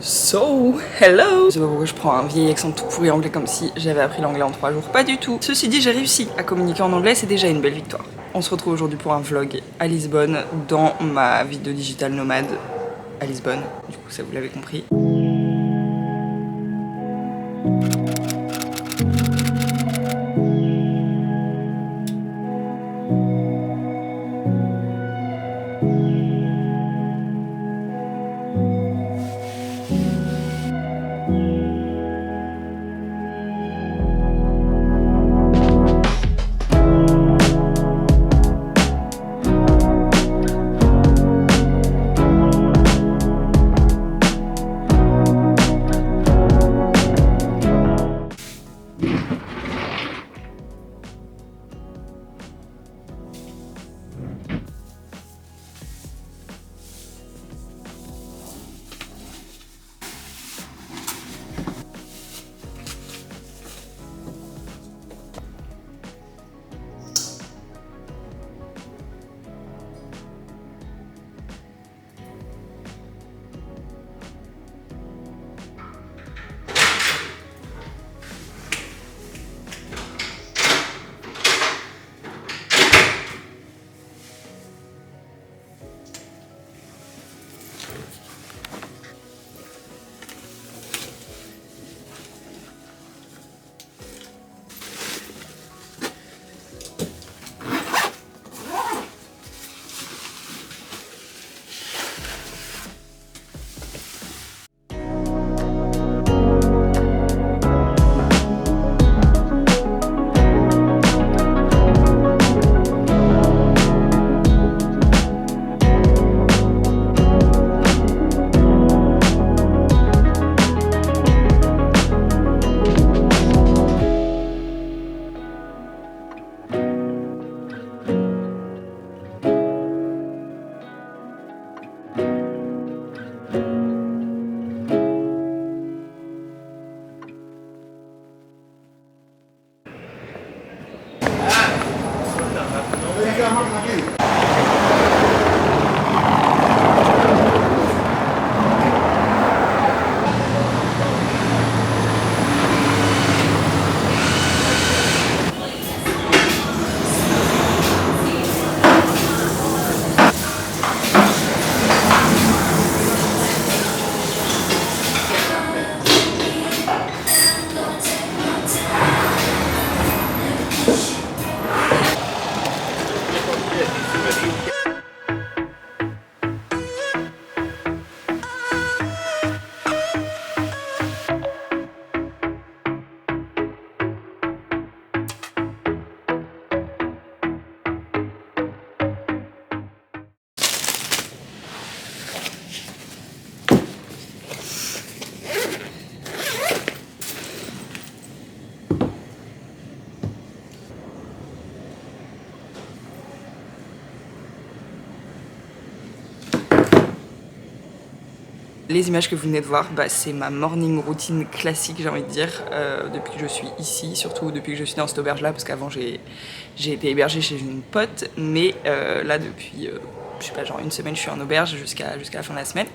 So, hello! Je sais pas pourquoi je prends un vieil accent tout pourri anglais comme si j'avais appris l'anglais en 3 jours, pas du tout. Ceci dit, j'ai réussi à communiquer en anglais, c'est déjà une belle victoire. On se retrouve aujourd'hui pour un vlog à Lisbonne, dans ma vie de digital nomade à Lisbonne. Du coup, ça vous l'avez compris. Les images que vous venez de voir, c'est ma morning routine classique, j'ai envie de dire, depuis que je suis ici, surtout depuis que je suis dans cette auberge là, parce qu'avant j'ai été hébergée chez une pote, mais là depuis, je sais pas, genre une semaine je suis en auberge jusqu'à la fin de la semaine.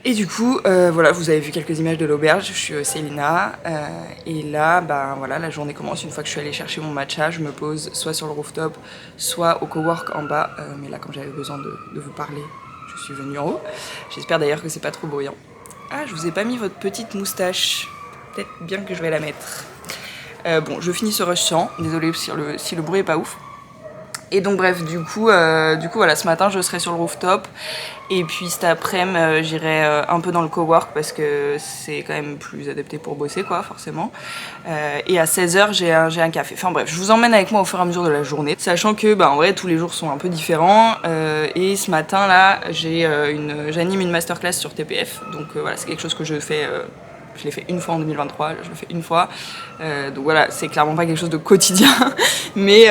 Et du coup, voilà, vous avez vu quelques images de l'auberge, je suis au Célina, et là, voilà, la journée commence. Une fois que je suis allée chercher mon matcha, je me pose soit sur le rooftop, soit au cowork en bas, mais là, comme j'avais besoin de vous parler, je suis venue en haut. J'espère d'ailleurs que c'est pas trop bruyant. Ah, je vous ai pas mis votre petite moustache, peut-être bien que je vais la mettre. Bon, je finis ce rush sans, désolée si le bruit est pas ouf. Et donc bref, du coup voilà, ce matin je serai sur le rooftop et puis cet après-midi j'irai un peu dans le cowork parce que c'est quand même plus adapté pour bosser quoi, forcément. Et à 16h j'ai un café. Enfin bref, je vous emmène avec moi au fur et à mesure de la journée, sachant que en vrai tous les jours sont un peu différents. Et ce matin là, j'anime une masterclass sur TPF, donc voilà, c'est quelque chose que je fais. Je l'ai fait une fois en 2023, je le fais une fois. Donc voilà, c'est clairement pas quelque chose de quotidien. mais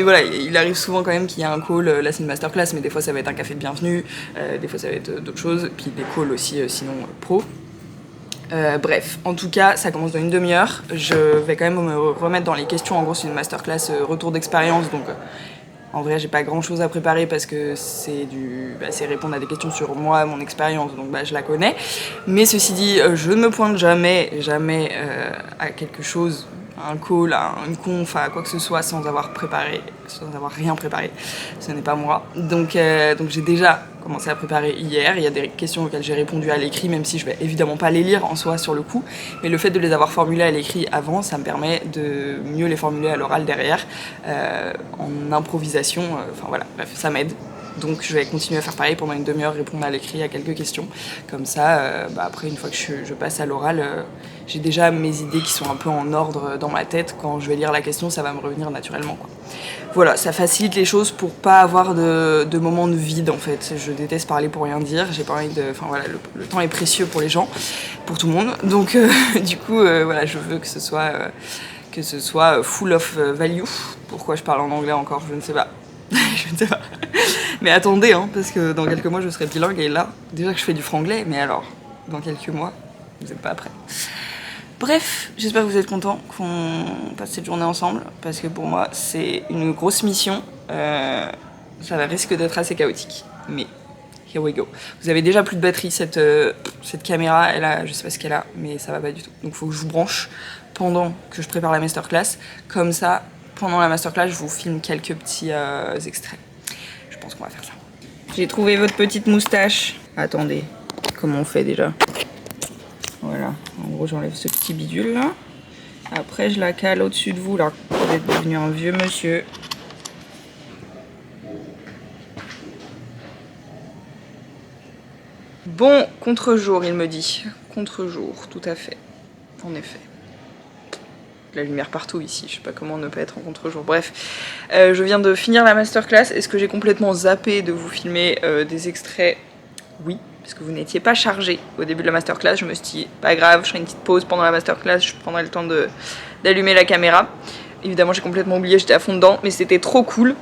voilà, il arrive souvent quand même qu'il y a un call. Là, c'est une masterclass, mais des fois, ça va être un café de bienvenue. Des fois, ça va être d'autres choses. Puis des calls aussi, sinon pro. Bref, en tout cas, ça commence dans une demi-heure. Je vais quand même me remettre dans les questions. En gros, c'est une masterclass retour d'expérience. Donc En vrai, j'ai pas grand chose à préparer parce que c'est répondre à des questions sur moi, mon expérience, donc je la connais. Mais ceci dit, je ne me pointe jamais à quelque chose, à un call, à une conf, à quoi que ce soit sans avoir rien préparé. Ce n'est pas moi. Donc j'ai déjà commencé à préparer hier. Il y a des questions auxquelles j'ai répondu à l'écrit, même si je vais évidemment pas les lire en soi sur le coup. Mais le fait de les avoir formulées à l'écrit avant, ça me permet de mieux les formuler à l'oral derrière, en improvisation. Enfin voilà, bref, ça m'aide. Donc je vais continuer à faire pareil pendant une demi-heure, répondre à l'écrit à quelques questions. Comme ça, après, une fois que je passe à l'oral, j'ai déjà mes idées qui sont un peu en ordre dans ma tête. Quand je vais lire la question, ça va me revenir naturellement, quoi. Voilà, ça facilite les choses pour pas avoir de moments de vide en fait. Je déteste parler pour rien dire, j'ai pas envie de... Enfin voilà, le temps est précieux pour les gens, pour tout le monde. Donc du coup, voilà, je veux que ce soit full of value. Pourquoi je parle en anglais encore, je ne sais pas. Je ne sais pas. Mais attendez, hein, parce que dans quelques mois je serai bilingue et là, déjà que je fais du franglais, mais alors, dans quelques mois, vous n'êtes pas prêts. Bref, j'espère que vous êtes contents qu'on passe cette journée ensemble, parce que pour moi, c'est une grosse mission. Ça risque d'être assez chaotique, mais here we go. Vous avez déjà plus de batterie, cette caméra, je sais pas ce qu'elle a, mais ça va pas du tout. Donc il faut que je vous branche pendant que je prépare la masterclass. Comme ça, pendant la masterclass, je vous filme quelques petits extraits. Je pense qu'on va faire ça. J'ai trouvé votre petite moustache. Attendez, comment on fait déjà ? Voilà, en gros j'enlève ce petit bidule là. Après je la cale au-dessus de vous là. Vous êtes devenu un vieux monsieur. Bon, contre-jour il me dit. Contre-jour, tout à fait. En effet. La lumière partout ici, je sais pas comment ne pas être en contre-jour. Bref, je viens de finir la masterclass. Est-ce que j'ai complètement zappé de vous filmer des extraits ? Oui, parce que vous n'étiez pas chargé au début de la masterclass. Je me suis dit, pas grave, je ferai une petite pause pendant la masterclass, je prendrai le temps d'allumer la caméra. Évidemment, j'ai complètement oublié, j'étais à fond dedans, mais c'était trop cool.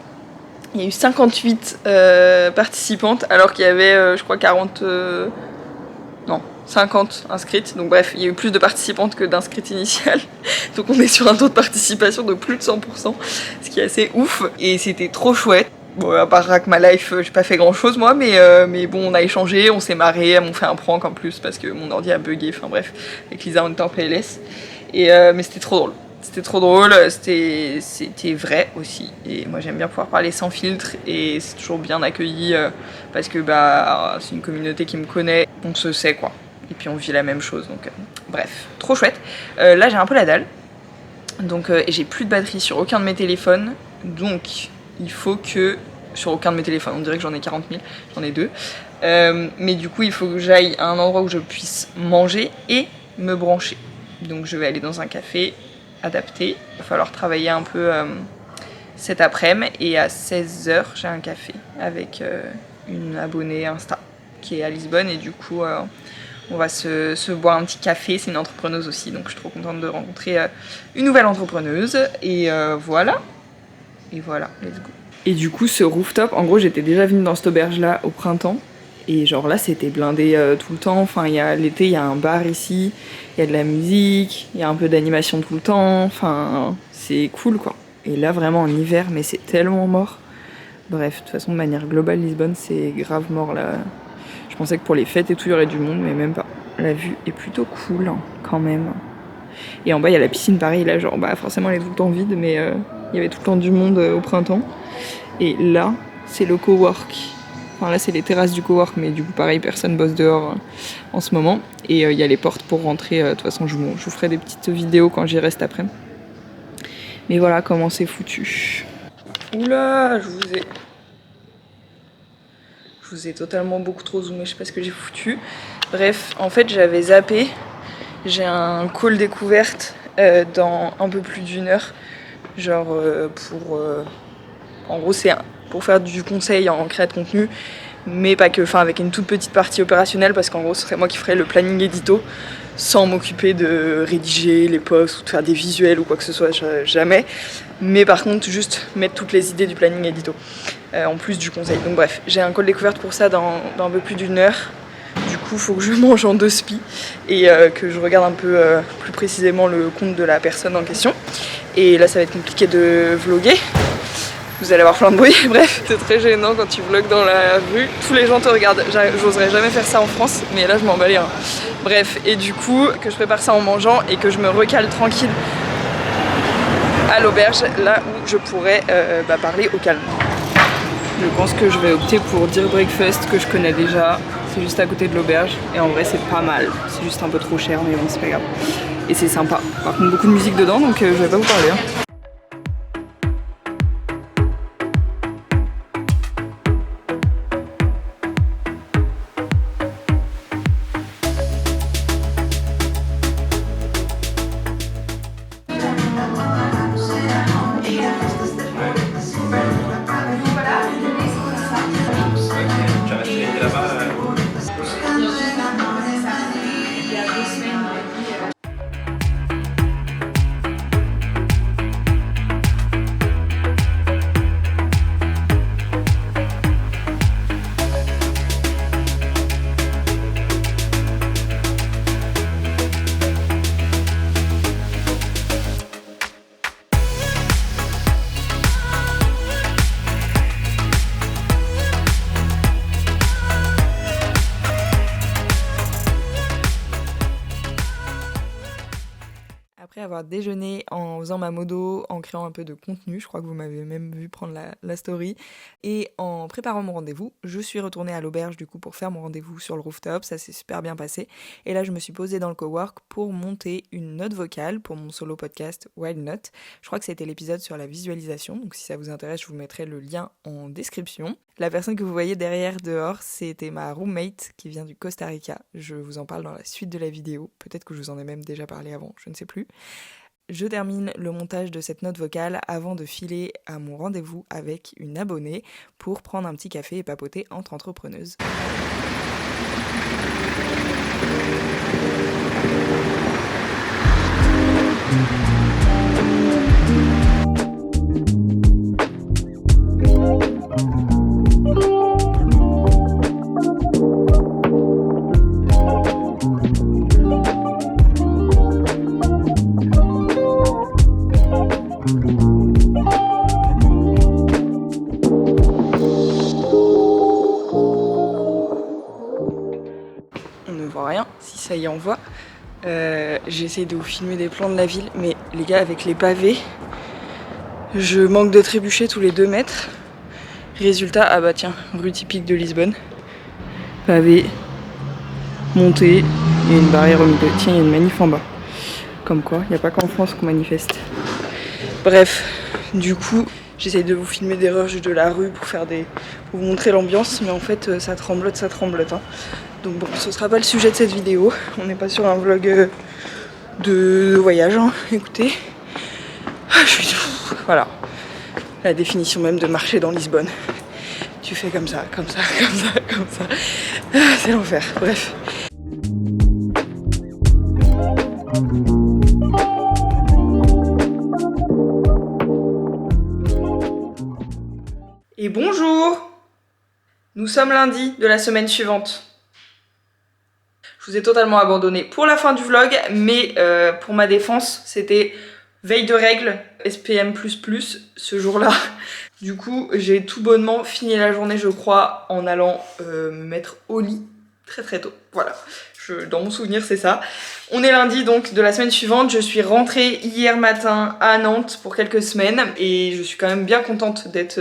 Il y a eu 58 participantes, alors qu'il y avait, je crois, 50 inscrites. Donc bref, il y a eu plus de participantes que d'inscrites initiales. Donc on est sur un taux de participation de plus de 100%, ce qui est assez ouf. Et c'était trop chouette. Bon, à part Rack My Life, j'ai pas fait grand chose moi, mais bon, on a échangé, on s'est marré, elles m'ont fait un prank en plus parce que mon ordi a bugué, enfin bref, avec Lisa on était en PLS. Mais c'était trop drôle. C'était trop drôle, c'était vrai aussi. Et moi j'aime bien pouvoir parler sans filtre et c'est toujours bien accueilli parce que c'est une communauté qui me connaît, on se sait quoi. Et puis on vit la même chose, donc bref, trop chouette. Là j'ai un peu la dalle, donc j'ai plus de batterie sur aucun de mes téléphones, donc il faut que... Sur aucun de mes téléphones, on dirait que j'en ai 40 000, j'en ai 2. Mais du coup il faut que j'aille à un endroit où je puisse manger et me brancher. Donc je vais aller dans un café adapté, il va falloir travailler un peu cet après-midi. Et à 16h j'ai un café avec une abonnée Insta qui est à Lisbonne et du coup... on va se boire un petit café, c'est une entrepreneuse aussi, donc je suis trop contente de rencontrer une nouvelle entrepreneuse. Et voilà. Et voilà, let's go. Et du coup, ce rooftop, en gros, j'étais déjà venue dans cette auberge-là au printemps. Et genre là, c'était blindé tout le temps. Enfin, l'été, il y a un bar ici, il y a de la musique, il y a un peu d'animation tout le temps. Enfin, c'est cool, quoi. Et là, vraiment, en hiver, mais c'est tellement mort. Bref, de toute façon, de manière globale, Lisbonne, c'est grave mort, là. Je pensais que pour les fêtes et tout, il y aurait du monde, mais même pas. La vue est plutôt cool, hein, quand même. Et en bas, il y a la piscine, pareil, là, genre, forcément, elle est tout le temps vide, mais il y avait tout le temps du monde au printemps. Et là, c'est le cowork. Enfin, là, c'est les terrasses du cowork, mais du coup, pareil, personne bosse dehors en ce moment. Et il y a les portes pour rentrer. De toute façon, je vous ferai des petites vidéos quand j'y reste après. Mais voilà comment c'est foutu. Oula, je vous ai totalement beaucoup trop zoomé, je sais pas ce que j'ai foutu. Bref, en fait j'avais zappé. J'ai un call découverte dans un peu plus d'1 heure. Genre en gros c'est pour faire du conseil en créa de contenu. Mais pas que, enfin avec une toute petite partie opérationnelle parce qu'en gros ce serait moi qui ferais le planning édito sans m'occuper de rédiger les posts ou de faire des visuels ou quoi que ce soit, jamais. Mais par contre juste mettre toutes les idées du planning édito en plus du conseil. Donc bref, j'ai un call découverte pour ça dans un peu plus d'1 heure. Du coup, il faut que je mange en 2 spies et que je regarde un peu plus précisément le compte de la personne en question. Et là, ça va être compliqué de vlogger Vous allez avoir plein de bruit, bref, c'est très gênant quand tu vlogs dans la rue, tous les gens te regardent, j'oserais jamais faire ça en France, mais là je m'en bats les reins. Bref, et du coup, que je prépare ça en mangeant et que je me recale tranquille à l'auberge, là où je pourrais parler au calme. Je pense que je vais opter pour Deer Breakfast, que je connais déjà, c'est juste à côté de l'auberge, et en vrai c'est pas mal, c'est juste un peu trop cher, mais bon c'est pas grave. Et c'est sympa, par contre beaucoup de musique dedans, donc je vais pas vous parler. Après avoir déjeuné en faisant ma modo, en créant un peu de contenu, je crois que vous m'avez même vu prendre la story, et en préparant mon rendez-vous, je suis retournée à l'auberge du coup pour faire mon rendez-vous sur le rooftop, ça s'est super bien passé, et là je me suis posée dans le cowork pour monter une note vocale pour mon solo podcast Wild Note. Je crois que c'était l'épisode sur la visualisation, donc si ça vous intéresse, je vous mettrai le lien en description. La personne que vous voyez derrière dehors, c'était ma roommate qui vient du Costa Rica. Je vous en parle dans la suite de la vidéo. Peut-être que je vous en ai même déjà parlé avant, je ne sais plus. Je termine le montage de cette note vocale avant de filer à mon rendez-vous avec une abonnée pour prendre un petit café et papoter entre entrepreneuses. Rien, si ça y envoie. J'essaie de vous filmer des plans de la ville, mais les gars, avec les pavés, je manque de trébucher tous les 2 mètres. Résultat, ah bah tiens, rue typique de Lisbonne. Pavé, montée, il y a une barrière au milieu. Tiens, il y a une manif en bas. Comme quoi, il n'y a pas qu'en France qu'on manifeste. Bref, du coup, j'essaie de vous filmer des rushs de la rue pour vous montrer l'ambiance, mais en fait, ça tremblote, hein. Donc bon, ce sera pas le sujet de cette vidéo. On n'est pas sur un vlog de voyage, hein. Écoutez. Voilà. La définition même de marcher dans Lisbonne. Tu fais comme ça. C'est l'enfer. Bref. Et bonjour! Nous sommes lundi de la semaine suivante. Je vous ai totalement abandonné pour la fin du vlog, mais pour ma défense, c'était veille de règles, SPM++, ce jour-là. Du coup, j'ai tout bonnement fini la journée, je crois, en allant me mettre au lit très très tôt. Voilà, dans mon souvenir, c'est ça. On est lundi donc de la semaine suivante. Je suis rentrée hier matin à Nantes pour quelques semaines et je suis quand même bien contente d'être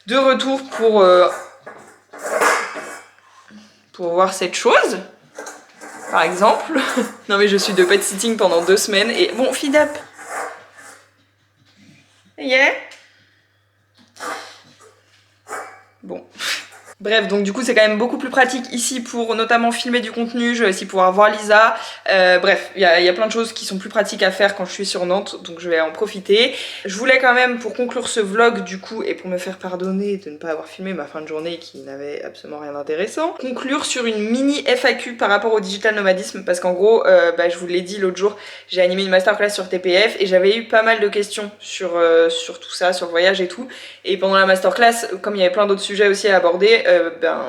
de retour pour voir cette chose. Par exemple. Non mais je suis de pet sitting pendant 2 semaines et bon, feed up. Yeah. Bon. Bref, donc du coup c'est quand même beaucoup plus pratique ici pour notamment filmer du contenu, je vais aussi pouvoir voir Lisa. Bref, il y a plein de choses qui sont plus pratiques à faire quand je suis sur Nantes, donc je vais en profiter. Je voulais quand même, pour conclure ce vlog du coup, et pour me faire pardonner de ne pas avoir filmé ma fin de journée qui n'avait absolument rien d'intéressant, conclure sur une mini FAQ par rapport au digital nomadisme, parce qu'en gros, je vous l'ai dit l'autre jour, j'ai animé une masterclass sur TPF et j'avais eu pas mal de questions sur tout ça, sur le voyage et tout. Et pendant la masterclass, comme il y avait plein d'autres sujets aussi à aborder,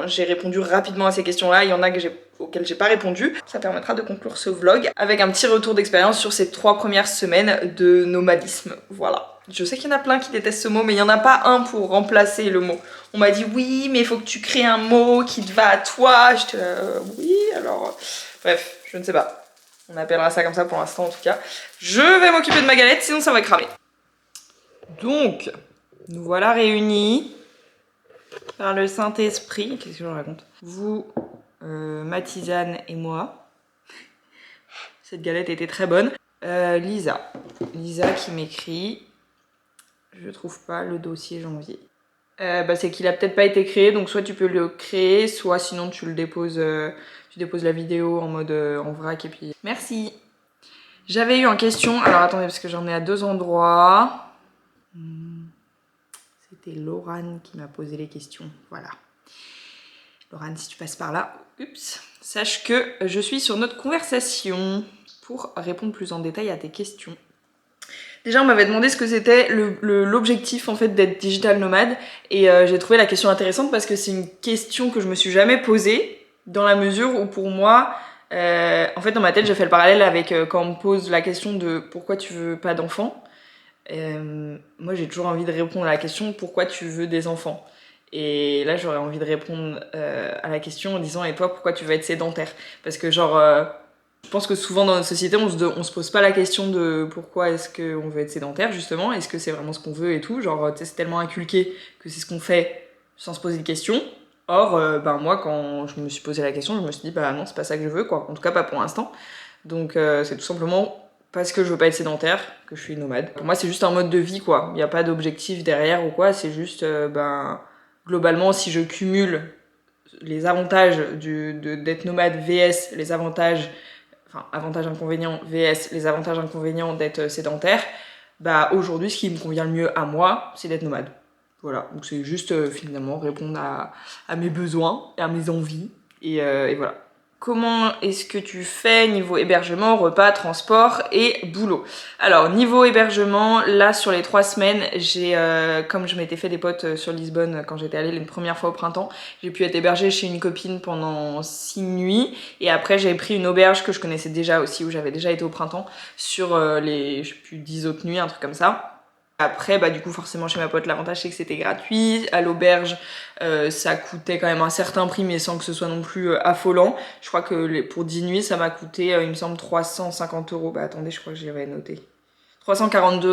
j'ai répondu rapidement à ces questions-là. Il y en a que j'ai auxquelles j'ai pas répondu. Ça permettra de conclure ce vlog avec un petit retour d'expérience sur ces 3 premières semaines de nomadisme. Voilà. Je sais qu'il y en a plein qui détestent ce mot, mais il n'y en a pas un pour remplacer le mot. On m'a dit oui, mais il faut que tu crées un mot qui te va à toi. J'étais oui, alors... Bref, je ne sais pas. On appellera ça comme ça pour l'instant en tout cas. Je vais m'occuper de ma galette, sinon ça va cramer. Donc, nous voilà réunis par le Saint-Esprit. Qu'est-ce que je raconte? Vous, ma tisane et moi. Cette galette était très bonne. Lisa qui m'écrit. Je trouve pas le dossier janvier. C'est qu'il a peut-être pas été créé, donc soit tu peux le créer, soit sinon tu le déposes, tu déposes la vidéo en mode en vrac et puis... Merci. J'avais eu en question, alors attendez parce que j'en ai à 2 endroits. C'était Laurane qui m'a posé les questions, voilà. Laurane, si tu passes par là, oups, sache que je suis sur notre conversation pour répondre plus en détail à tes questions. Déjà, on m'avait demandé ce que c'était l'objectif en fait d'être digital nomade et j'ai trouvé la question intéressante parce que c'est une question que je me suis jamais posée dans la mesure où pour moi, en fait dans ma tête j'ai fait le parallèle avec quand on me pose la question de pourquoi tu veux pas d'enfants. Moi j'ai toujours envie de répondre à la question pourquoi tu veux des enfants. Et là j'aurais envie de répondre à la question en disant et toi pourquoi tu veux être sédentaire? Parce que genre... je pense que souvent dans notre société, on se pose pas la question de pourquoi est-ce qu'on veut être sédentaire justement, est-ce que c'est vraiment ce qu'on veut et tout, genre c'est tellement inculqué que c'est ce qu'on fait sans se poser de questions. Or, moi quand je me suis posé la question, je me suis dit bah non c'est pas ça que je veux quoi, en tout cas pas pour l'instant. Donc c'est tout simplement parce que je veux pas être sédentaire que je suis nomade. Pour moi c'est juste un mode de vie quoi, il n'y a pas d'objectif derrière ou quoi, c'est juste globalement si je cumule les avantages d'être nomade vs les avantages... Enfin, avantages-inconvénients vs les avantages-inconvénients d'être sédentaire, bah aujourd'hui, ce qui me convient le mieux à moi, c'est d'être nomade. Voilà, donc c'est juste finalement répondre à mes besoins et à mes envies, et voilà. Comment est-ce que tu fais niveau hébergement, repas, transport et boulot? Alors, niveau hébergement, là, sur les 3 semaines, j'ai, comme je m'étais fait des potes sur Lisbonne quand j'étais allée une première fois au printemps, j'ai pu être hébergée chez une copine pendant 6 nuits. Et après, j'ai pris une auberge que je connaissais déjà aussi, où j'avais déjà été au printemps, sur les, je sais plus, 10 autres nuits, un truc comme ça. Après, du coup, forcément, chez ma pote, l'avantage, c'est que c'était gratuit. À l'auberge, ça coûtait quand même un certain prix, mais sans que ce soit non plus affolant. Je crois que pour 10 nuits, ça m'a coûté, il me semble, 350 €. Bah, attendez, je crois que j'avais noté. 342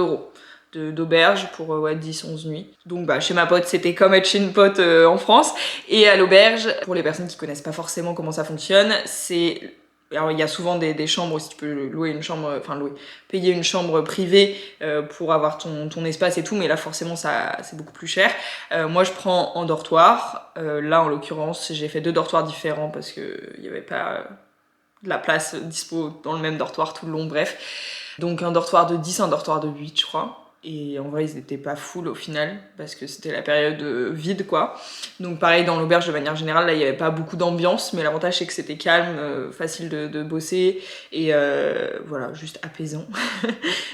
€ d'auberge pour 10-11 nuits. Donc chez ma pote c'était comme être chez une pote en France. Et à l'auberge, pour les personnes qui connaissent pas forcément comment ça fonctionne, c'est... Alors il y a souvent des chambres aussi, tu peux louer une chambre, payer une chambre privée pour avoir ton espace et tout, mais là forcément ça c'est beaucoup plus cher. Moi je prends en dortoir, là en l'occurrence j'ai fait 2 dortoirs différents parce que il n'y avait pas de la place dispo dans le même dortoir tout le long, bref. Donc un dortoir de 10, un dortoir de 8 je crois. Et en vrai ils étaient pas full au final parce que c'était la période vide quoi. Donc pareil dans l'auberge de manière générale là il y avait pas beaucoup d'ambiance, mais l'avantage c'est que c'était calme, facile de bosser et voilà, juste apaisant.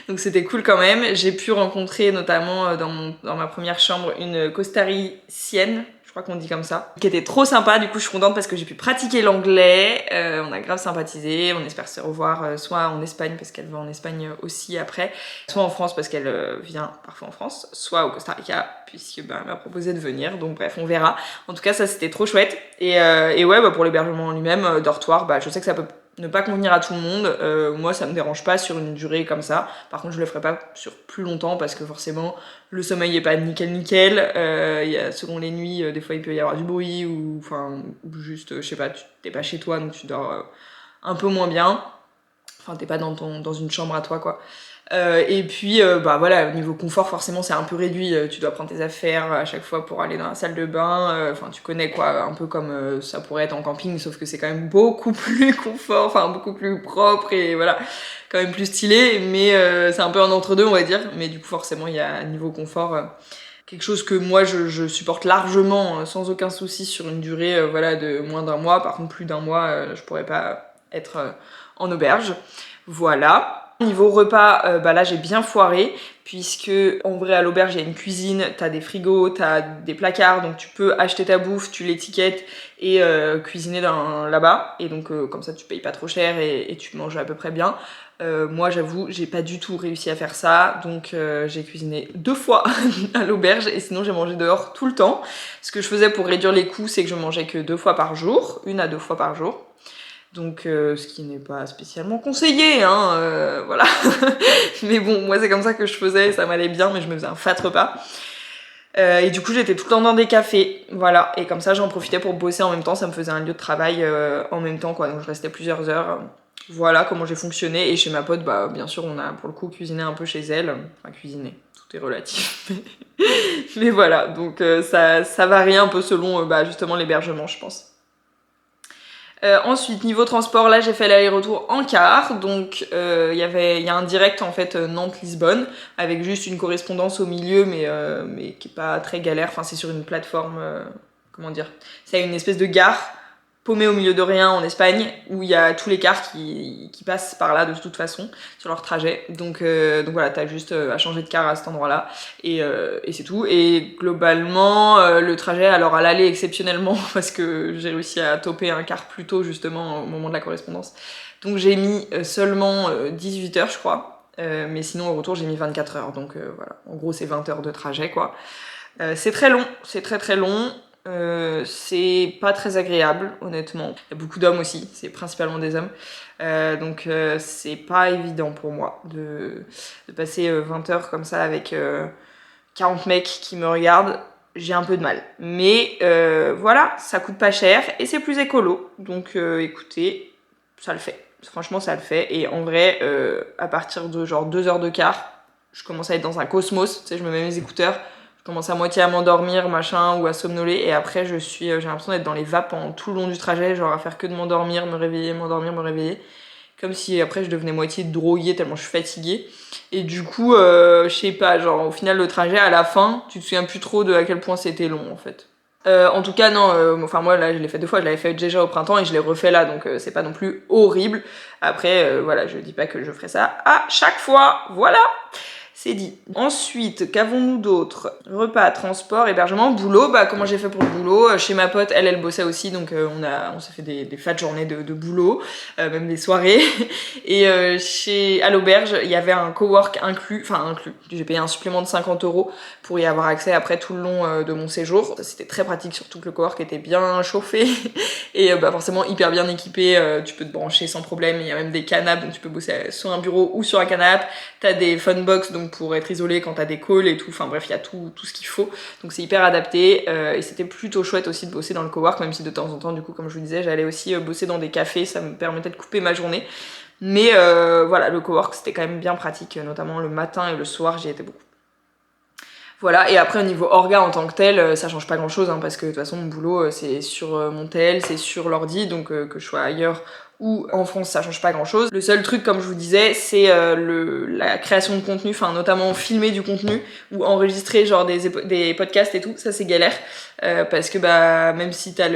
Donc c'était cool quand même. J'ai pu rencontrer notamment dans ma première chambre une costaricienne, je crois qu'on dit comme ça, qui était trop sympa. Du coup je suis contente parce que j'ai pu pratiquer l'anglais, on a grave sympathisé, on espère se revoir soit en Espagne parce qu'elle va en Espagne aussi après, soit en France parce qu'elle vient parfois en France, soit au Costa Rica puisque elle m'a proposé de venir, donc bref on verra. En tout cas ça c'était trop chouette et ouais pour l'hébergement en lui-même, dortoir, je sais que ça peut ne pas convenir à tout le monde, moi ça me dérange pas sur une durée comme ça, par contre je le ferai pas sur plus longtemps parce que forcément le sommeil est pas nickel, selon les nuits, des fois il peut y avoir du bruit ou juste, je sais pas, t'es pas chez toi donc tu dors un peu moins bien, t'es pas dans une chambre à toi quoi. Et puis voilà, au niveau confort forcément c'est un peu réduit, tu dois prendre tes affaires à chaque fois pour aller dans la salle de bain, tu connais quoi, un peu comme ça pourrait être en camping, sauf que c'est quand même beaucoup plus confort, beaucoup plus propre et voilà, quand même plus stylé, mais c'est un peu un entre-deux on va dire, mais du coup forcément il y a niveau confort quelque chose que moi je supporte largement sans aucun souci sur une durée de moins d'1 mois. Par contre plus d'1 mois je pourrais pas être en auberge, voilà. Niveau repas, bah là j'ai bien foiré, puisque en vrai à l'auberge il y a une cuisine, t'as des frigos, t'as des placards, donc tu peux acheter ta bouffe, tu l'étiquettes et cuisiner là-bas. Et donc comme ça tu payes pas trop cher et tu manges à peu près bien. Moi j'avoue j'ai pas du tout réussi à faire ça, donc j'ai cuisiné 2 fois à l'auberge et sinon j'ai mangé dehors tout le temps. Ce que je faisais pour réduire les coûts, c'est que je mangeais que 2 fois par jour, 1 à 2 fois par jour. Donc ce qui n'est pas spécialement conseillé, hein, voilà. Mais bon, moi c'est comme ça que je faisais, ça m'allait bien, mais je me faisais un fat repas. Et du coup j'étais tout le temps dans des cafés, voilà. Et comme ça j'en profitais pour bosser en même temps, ça me faisait un lieu de travail en même temps, quoi. Donc je restais plusieurs heures. Voilà comment j'ai fonctionné. Et chez ma pote, bah bien sûr on a pour le coup cuisiné un peu chez elle. Enfin cuisiné, tout est relatif. Mais voilà, donc ça varie un peu selon bah, justement l'hébergement je pense. Ensuite, niveau transport, là j'ai fait l'aller-retour en car, donc il y a un direct en fait Nantes-Lisbonne, avec juste une correspondance au milieu, mais qui est pas très galère, enfin c'est sur une plateforme, comment dire, c'est une espèce de gare paumée au milieu de rien en Espagne, où il y a tous les cars qui passent par là de toute façon, sur leur trajet, donc voilà, t'as juste à changer de car à cet endroit-là, et c'est tout. Et globalement, le trajet, alors à l'aller exceptionnellement, parce que j'ai réussi à toper un car plus tôt justement au moment de la correspondance, donc j'ai mis seulement 18 heures je crois, mais sinon au retour j'ai mis 24 heures, donc voilà, en gros c'est 20 heures de trajet quoi. C'est très long, c'est très très long. C'est pas très agréable, honnêtement. Il y a beaucoup d'hommes aussi, c'est principalement des hommes. Donc c'est pas évident pour moi de passer 20 heures comme ça avec 40 mecs qui me regardent. J'ai un peu de mal. Mais voilà, ça coûte pas cher et c'est plus écolo. Donc écoutez, ça le fait. Franchement, ça le fait. Et en vrai, à partir de genre 2 heures de quart, je commence à être dans un cosmos. Tu sais, je me mets mes écouteurs, je commence à moitié à m'endormir, machin, ou à somnoler. Et après, j'ai l'impression d'être dans les vapes pendant tout le long du trajet, genre à faire que de m'endormir, me réveiller, m'endormir, me réveiller. Comme si après je devenais moitié droguée tellement je suis fatiguée. Et du coup, je sais pas, genre au final le trajet à la fin, tu te souviens plus trop de à quel point c'était long en fait. En tout cas non, enfin moi là je l'ai fait 2 fois, je l'avais fait déjà au printemps et je l'ai refait là, donc c'est pas non plus horrible. Après voilà, je dis pas que je ferai ça à chaque fois, voilà. C'est dit. Ensuite, qu'avons-nous d'autre? Repas, transport, hébergement, boulot. Bah comment j'ai fait pour le boulot? Chez ma pote, elle bossait aussi, donc on s'est fait des fat journées de boulot, même des soirées. Et à l'auberge, il y avait un cowork inclus, enfin inclus. J'ai payé un supplément de 50 € pour y avoir accès après tout le long de mon séjour. C'était très pratique, surtout que le cowork était bien chauffé et bah forcément hyper bien équipé. Tu peux te brancher sans problème. Il y a même des canapes, donc tu peux bosser sur un bureau ou sur un canapé. T'as des funbox donc pour être isolé quand t'as des calls et tout, enfin bref il y a tout ce qu'il faut, donc c'est hyper adapté et c'était plutôt chouette aussi de bosser dans le cowork, même si de temps en temps du coup comme je vous disais j'allais aussi bosser dans des cafés, ça me permettait de couper ma journée, mais voilà le cowork c'était quand même bien pratique, notamment le matin et le soir j'y étais beaucoup. Voilà, et après au niveau orga en tant que tel, ça change pas grand chose, hein, parce que de toute façon mon boulot c'est sur mon TL, c'est sur l'ordi, donc que je sois ailleurs ou en France ça change pas grand chose. Le seul truc comme je vous disais c'est la création de contenu, enfin notamment filmer du contenu ou enregistrer genre des podcasts et tout, ça c'est galère, parce que bah même si t'as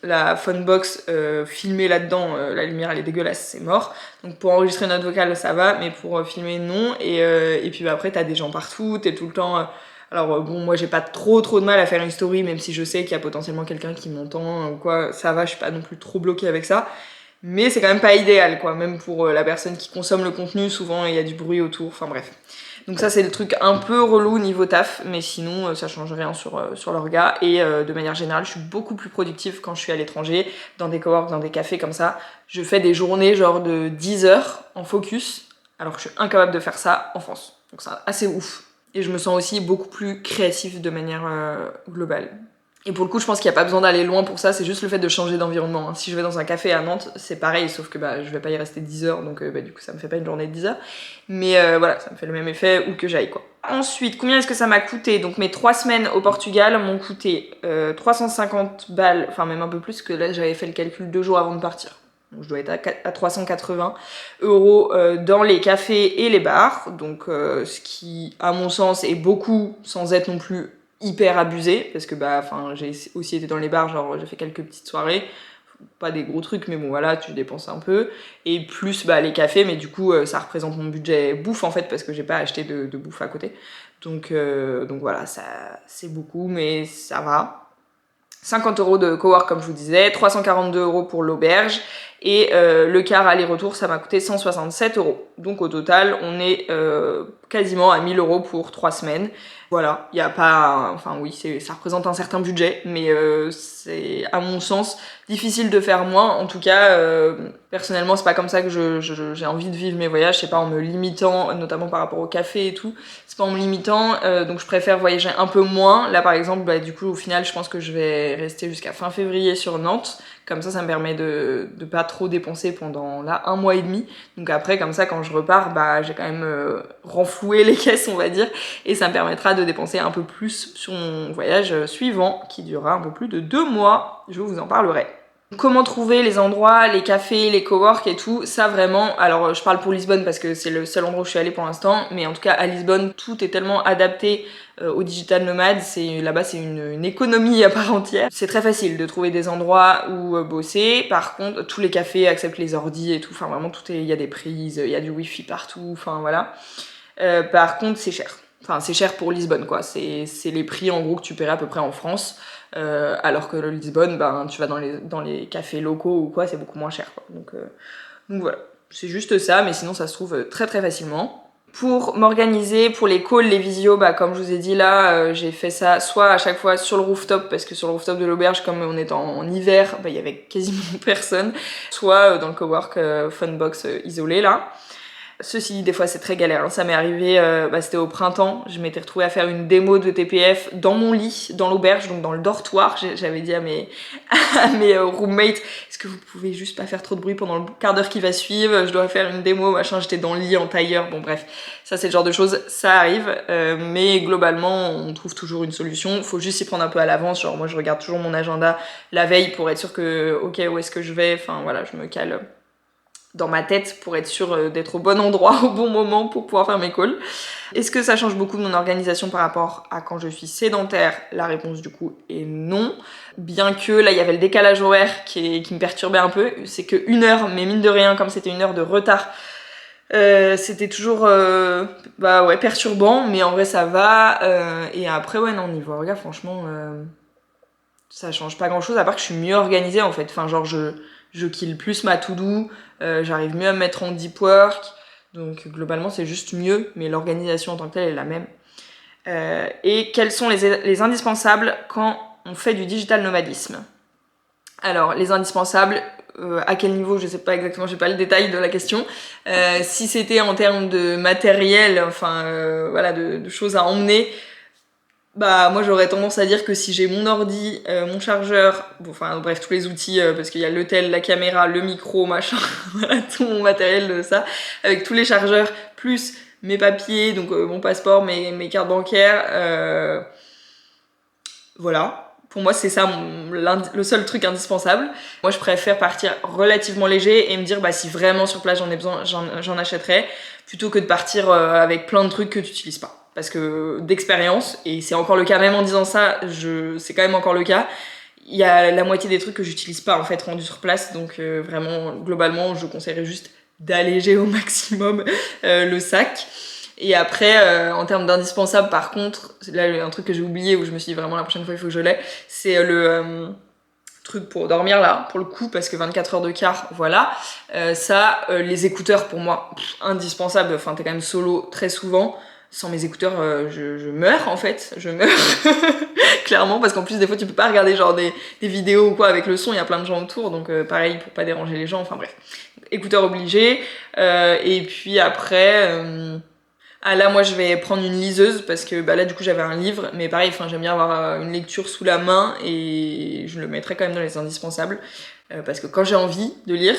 la phonebox filmée là-dedans, la lumière elle est dégueulasse, c'est mort. Donc pour enregistrer une note vocale ça va, mais pour filmer non, et puis bah, après t'as des gens partout, t'es tout le temps... Alors bon, moi j'ai pas trop de mal à faire une story, même si je sais qu'il y a potentiellement quelqu'un qui m'entend ou quoi, ça va, je suis pas non plus trop bloquée avec ça. Mais c'est quand même pas idéal, quoi, même pour la personne qui consomme le contenu, souvent il y a du bruit autour, enfin bref. Donc ça c'est le truc un peu relou niveau taf, mais sinon ça change rien sur l'orga, et de manière générale je suis beaucoup plus productive quand je suis à l'étranger, dans des coworks, dans des cafés comme ça. Je fais des journées genre de 10 heures en focus, alors que je suis incapable de faire ça en France. Donc c'est assez ouf. Et je me sens aussi beaucoup plus créative de manière globale. Et pour le coup, je pense qu'il n'y a pas besoin d'aller loin pour ça, c'est juste le fait de changer d'environnement, hein. Si je vais dans un café à Nantes, c'est pareil, sauf que bah, je vais pas y rester 10 heures, donc bah, du coup ça me fait pas une journée de 10 heures. Mais voilà, ça me fait le même effet où que j'aille, quoi. Ensuite, combien est-ce que ça m'a coûté? Donc mes 3 semaines au Portugal m'ont coûté 350 balles, enfin même un peu plus, que là j'avais fait le calcul 2 jours avant de partir. Donc je dois être à 380 € dans les cafés et les bars, donc ce qui, à mon sens, est beaucoup sans être non plus hyper abusé, parce que bah, enfin, j'ai aussi été dans les bars, genre j'ai fait quelques petites soirées. pas des gros trucs, mais bon voilà, tu dépenses un peu. Et plus les cafés, mais du coup ça représente mon budget bouffe en fait, parce que j'ai pas acheté de bouffe à côté. Donc voilà, ça c'est beaucoup, mais ça va. 50 € de cowork comme je vous disais, 342 € pour l'auberge, et le car aller-retour ça m'a coûté 167 €. Donc au total on est quasiment à 1000 € pour 3 semaines. Voilà, il n'y a pas... Enfin oui, ça représente un certain budget, mais c'est à mon sens difficile de faire moins. En tout cas, personnellement c'est pas comme ça que j'ai envie de vivre mes voyages, c'est pas en me limitant, notamment par rapport au café et tout, c'est pas en me limitant, donc je préfère voyager un peu moins. Là par exemple, du coup au final je pense que je vais rester jusqu'à fin février sur Nantes, comme ça me permet de pas trop dépenser pendant là 1 mois et demi. Donc après comme ça quand je repars, j'ai quand même renfloué les caisses on va dire, et ça me permettra de dépenser un peu plus sur mon voyage suivant qui durera un peu plus de 2 mois, je vous en parlerai. Comment trouver les endroits, les cafés, les cowork et tout, ça vraiment, alors je parle pour Lisbonne parce que c'est le seul endroit où je suis allée pour l'instant, mais en tout cas à Lisbonne tout est tellement adapté aux digital nomades, là-bas c'est une économie à part entière. C'est très facile de trouver des endroits où bosser, par contre tous les cafés acceptent les ordis et tout, enfin vraiment tout est, il y a des prises, il y a du wifi partout, enfin voilà. Par contre c'est cher. Enfin, c'est cher pour Lisbonne, quoi. C'est les prix, en gros, que tu paierais à peu près en France. Alors que Lisbonne, tu vas dans les cafés locaux ou quoi, c'est beaucoup moins cher, quoi. Donc voilà. C'est juste ça, mais sinon, ça se trouve très très facilement. Pour m'organiser, pour les calls, les visios, comme je vous ai dit là, j'ai fait ça soit à chaque fois sur le rooftop, parce que sur le rooftop de l'auberge, comme on est en hiver, il y avait quasiment personne, soit dans le cowork Funbox isolé, là. Ceci dit, des fois c'est très galère, hein. Ça m'est arrivé, c'était au printemps, je m'étais retrouvée à faire une démo de TPF dans mon lit, dans l'auberge, donc dans le dortoir. J'avais dit à mes roommates, est-ce que vous pouvez juste pas faire trop de bruit pendant le quart d'heure qui va suivre, je dois faire une démo, machin, j'étais dans le lit en tailleur, bon bref, ça c'est le genre de choses, ça arrive, mais globalement on trouve toujours une solution, faut juste s'y prendre un peu à l'avance, genre moi je regarde toujours mon agenda la veille pour être sûr que, ok, où est-ce que je vais, enfin voilà, je me cale dans ma tête pour être sûre d'être au bon endroit au bon moment pour pouvoir faire mes calls. Est-ce que ça change beaucoup de mon organisation par rapport à quand je suis sédentaire? La réponse du coup est non. Bien que là il y avait le décalage horaire qui me perturbait un peu, c'est que 1 heure, mais mine de rien comme c'était 1 heure de retard, c'était toujours perturbant, mais en vrai ça va. Et après non, niveau orga franchement ça change pas grand chose, à part que je suis mieux organisée en fait. Enfin genre je kill plus ma to-do, j'arrive mieux à me mettre en deep work, donc globalement c'est juste mieux, mais l'organisation en tant que telle est la même. Et quels sont les indispensables quand on fait du digital nomadisme? Alors les indispensables, à quel niveau je sais pas exactement, j'ai pas le détail de la question. Si c'était en termes de matériel, de choses à emmener, moi j'aurais tendance à dire que si j'ai mon ordi, mon chargeur, bref tous les outils, parce qu'il y a le tel, la caméra, le micro, machin, voilà tout mon matériel de ça, avec tous les chargeurs, plus mes papiers, donc mon passeport, mes cartes bancaires, voilà. Pour moi c'est ça le seul truc indispensable. Moi je préfère partir relativement léger et me dire si vraiment sur place j'en ai besoin, j'en achèterai, plutôt que de partir avec plein de trucs que tu n'utilises pas. Parce que d'expérience, et c'est encore le cas, même en disant ça, c'est quand même encore le cas, il y a la moitié des trucs que j'utilise pas en fait rendus sur place, donc vraiment globalement je conseillerais juste d'alléger au maximum le sac. Et après en termes d'indispensable par contre, là un truc que j'ai oublié où je me suis dit vraiment la prochaine fois il faut que je l'ai, c'est le truc pour dormir là, pour le coup, parce que 24 heures de car, voilà. Les écouteurs pour moi, indispensable, enfin t'es quand même solo très souvent. Sans mes écouteurs, je meurs en fait, je meurs clairement, parce qu'en plus des fois tu peux pas regarder genre des vidéos ou quoi avec le son, il y a plein de gens autour, donc pareil pour pas déranger les gens, enfin bref. Écouteurs obligés, et puis après... là moi je vais prendre une liseuse parce que là du coup j'avais un livre, mais pareil j'aime bien avoir une lecture sous la main et je le mettrai quand même dans les indispensables parce que quand j'ai envie de lire,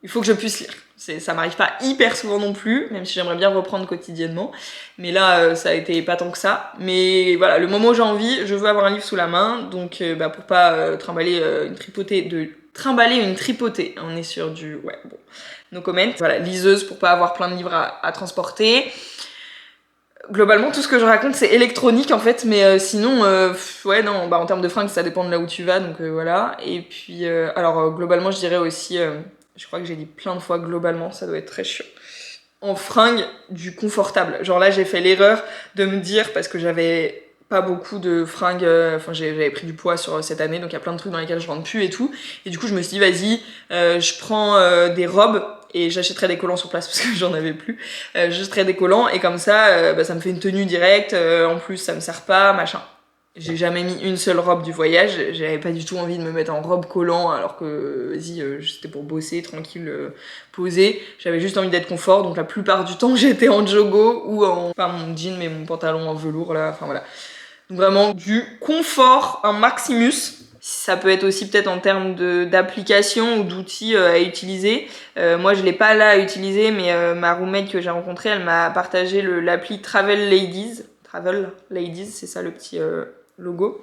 il faut que je puisse lire. Ça m'arrive pas hyper souvent non plus, même si j'aimerais bien reprendre quotidiennement, mais là ça a été pas tant que ça. Mais voilà, le moment où j'ai envie, je veux avoir un livre sous la main, donc pour pas trimballer une tripotée, on est sur du... ouais bon, no comment. Voilà, liseuse pour pas avoir plein de livres à transporter. Globalement, tout ce que je raconte, c'est électronique en fait, mais sinon, ouais, non, bah en termes de fringues, ça dépend de là où tu vas, donc voilà. Et puis, alors, globalement, je dirais aussi, je crois que j'ai dit plein de fois globalement, ça doit être très chiant. En fringues, du confortable. Genre là, j'ai fait l'erreur de me dire, parce que j'avais pas beaucoup de fringues, enfin j'avais pris du poids sur cette année, donc il y a plein de trucs dans lesquels je rentre plus et tout. Et du coup, je me suis dit, vas-y, je prends des robes et j'achèterai des collants sur place parce que j'en avais plus. J'achèterai des collants et comme ça, bah, ça me fait une tenue directe. En plus, ça me sert pas, machin. J'ai jamais mis une seule robe du voyage. J'avais pas du tout envie de me mettre en robe collant alors que, vas-y, c'était pour bosser, tranquille, posé. J'avais juste envie d'être confort. Donc la plupart du temps, j'étais en joggo ou en... Enfin, mon jean, mais mon pantalon en velours, là. Enfin, voilà. Donc vraiment, du confort, un maximus. Ça peut être aussi peut-être en termes d'application ou d'outils à utiliser. Moi, je l'ai pas là à utiliser, mais ma roommate que j'ai rencontrée, elle m'a partagé l'appli Travel Ladies. Travel Ladies, c'est ça le petit logo.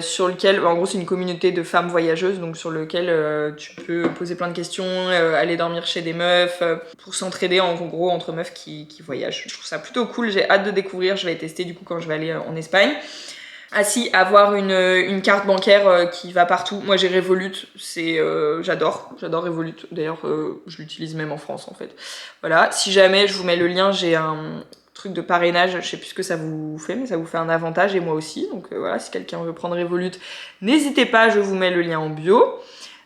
Sur lequel, en gros, c'est une communauté de femmes voyageuses, donc sur lequel tu peux poser plein de questions, aller dormir chez des meufs, pour s'entraider en gros entre meufs qui voyagent. Je trouve ça plutôt cool, j'ai hâte de découvrir, je vais tester du coup quand je vais aller en Espagne. Ah si, avoir une carte bancaire qui va partout. Moi j'ai Revolut, j'adore Revolut. D'ailleurs, je l'utilise même en France en fait. Voilà, si jamais je vous mets le lien, j'ai un truc de parrainage, je sais plus ce que ça vous fait, mais ça vous fait un avantage et moi aussi. Donc voilà, si quelqu'un veut prendre Revolut, n'hésitez pas, je vous mets le lien en bio.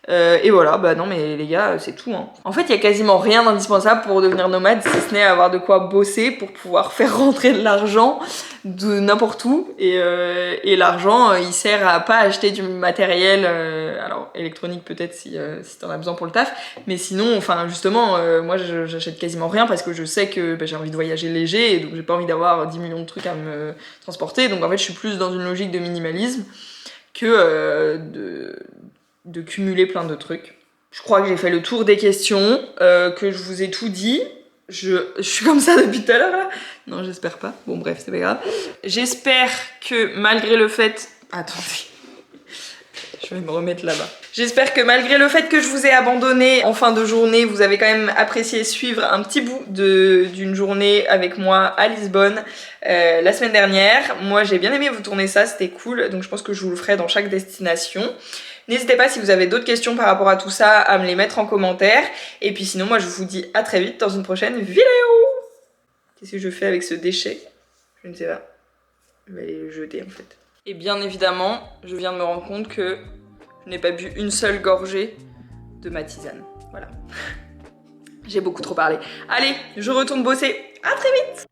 Et voilà, bah non mais les gars, c'est tout. Hein. En fait, il y a quasiment rien d'indispensable pour devenir nomade, si ce n'est avoir de quoi bosser pour pouvoir faire rentrer de l'argent de n'importe où. Et l'argent, il sert à pas acheter du matériel, alors électronique peut-être si t'en as besoin pour le taf, mais sinon, enfin justement, moi j'achète quasiment rien parce que je sais que j'ai envie de voyager léger et donc j'ai pas envie d'avoir 10 millions de trucs à me transporter. Donc en fait, je suis plus dans une logique de minimalisme que de cumuler plein de trucs. Je crois que j'ai fait le tour des questions, que je vous ai tout dit. Je suis comme ça depuis tout à l'heure là. Non, j'espère pas. Bon bref, c'est pas grave. J'espère que malgré le fait... Attendez. Je vais me remettre là-bas. J'espère que malgré le fait que je vous ai abandonné en fin de journée, vous avez quand même apprécié suivre un petit bout d'une journée avec moi à Lisbonne la semaine dernière. Moi, j'ai bien aimé vous tourner ça, c'était cool. Donc je pense que je vous le ferai dans chaque destination. N'hésitez pas si vous avez d'autres questions par rapport à tout ça à me les mettre en commentaire. Et puis sinon, moi je vous dis à très vite dans une prochaine vidéo. Qu'est-ce que je fais avec ce déchet? Je ne sais pas. Je vais aller le jeter en fait. Et bien évidemment, je viens de me rendre compte que je n'ai pas bu une seule gorgée de ma tisane. Voilà. J'ai beaucoup trop parlé. Allez, je retourne bosser. À très vite!